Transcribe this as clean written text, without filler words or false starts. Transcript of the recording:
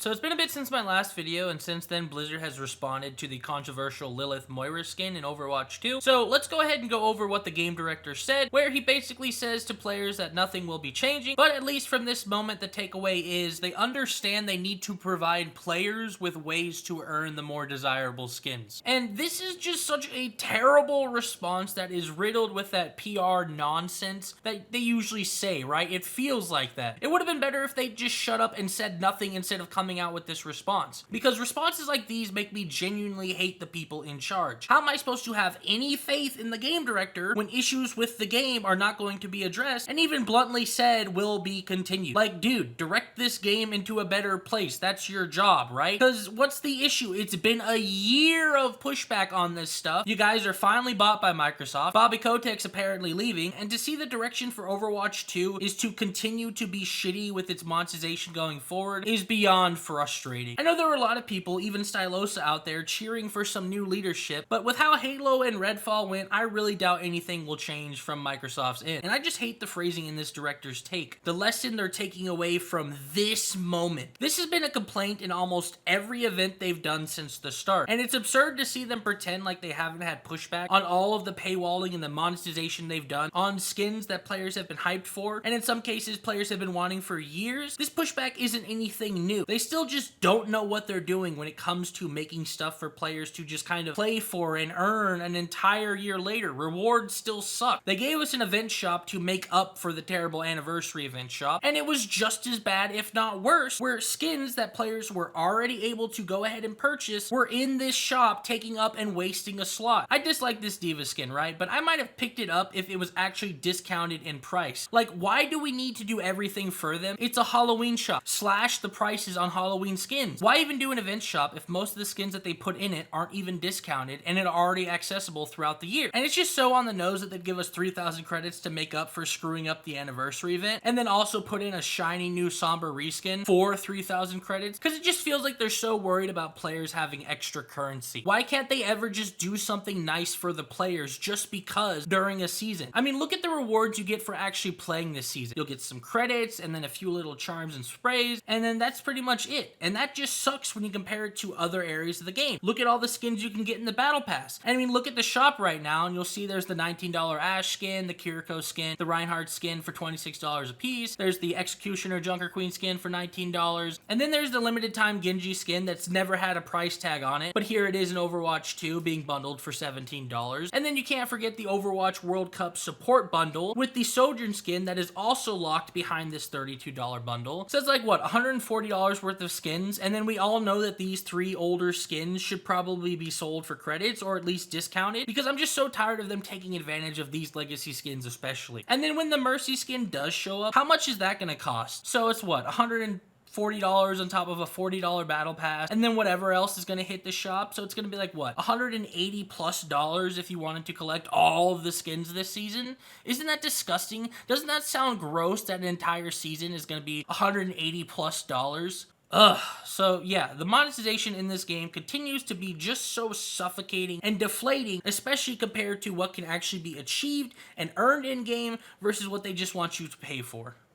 So it's been a bit since my last video, and since then Blizzard has responded to the controversial Lilith Moira skin in Overwatch 2. So let's go ahead and go over what the game director said, where he basically says to players that nothing will be changing, but at least from this moment the takeaway is they understand they need to provide players with ways to earn the more desirable skins. And this is just such a terrible response that is riddled with that PR nonsense that they usually say, right? It feels like that. It would have been better if they just shut up and said nothing instead of coming out with this response, because responses like these make me genuinely hate the people in charge. How am I supposed to have any faith in the game director when issues with the game are not going to be addressed and even bluntly said will be continued? Like, dude, direct this game into a better place. That's your job, right? Because what's the issue? It's been a year of pushback on this stuff. You guys are finally bought by Microsoft. Bobby Kotick's apparently leaving, and to see the direction for Overwatch 2 is to continue to be shitty with its monetization going forward is beyond frustrating. I know there were a lot of people, even Stylosa out there, cheering for some new leadership, but with how Halo and Redfall went, I really doubt anything will change from Microsoft's end. And I just hate the phrasing in this director's take. The lesson they're taking away from this moment. This has been a complaint in almost every event they've done since the start, and it's absurd to see them pretend like they haven't had pushback on all of the paywalling and the monetization they've done on skins that players have been hyped for, and in some cases players have been wanting for years. This pushback isn't anything new. They still just don't know what they're doing when it comes to making stuff for players to just kind of play for and earn an entire year later. Rewards still suck. They gave us an event shop to make up for the terrible anniversary event shop, and it was just as bad, if not worse, where skins that players were already able to go ahead and purchase were in this shop taking up and wasting a slot. I dislike this D.Va skin, right? But I might have picked it up if it was actually discounted in price. Like, why do we need to do everything for them? It's a Halloween shop. Slash the prices on Halloween skins. Why even do an event shop if most of the skins that they put in it aren't even discounted and are already accessible throughout the year? And it's just so on the nose that they'd give us 3,000 credits to make up for screwing up the anniversary event, and then also put in a shiny new Sombra reskin for 3,000 credits, because it just feels like they're so worried about players having extra currency. Why can't they ever just do something nice for the players just because during a season? I mean, look at the rewards you get for actually playing this season. You'll get some credits and then a few little charms and sprays, and then that's pretty much it. And that just sucks when you compare it to other areas of the game. Look at all the skins you can get in the battle pass. I mean, look at the shop right now and you'll see there's the $19 Ashe skin, the Kiriko skin, the Reinhardt skin for $26 a piece. There's the Executioner Junker Queen skin for $19. And then there's the limited time Genji skin that's never had a price tag on it, but here it is in Overwatch 2 being bundled for $17. And then you can't forget the Overwatch World Cup support bundle with the Sojourn skin that is also locked behind this $32 bundle. So it's like, what, $140 worth of skins? And then we all know that these three older skins should probably be sold for credits or at least discounted, because I'm just so tired of them taking advantage of these legacy skins especially. And then when the Mercy skin does show up, how much is that gonna cost? So it's what, $140 on top of a $40 battle pass, and then whatever else is going to hit the shop. So it's going to be like, what, $180+ if you wanted to collect all of the skins this season? Isn't that disgusting? Doesn't that sound gross that an entire season is going to be $180+? Ugh. So yeah, the monetization in this game continues to be just so suffocating and deflating, especially compared to what can actually be achieved and earned in game versus what they just want you to pay for.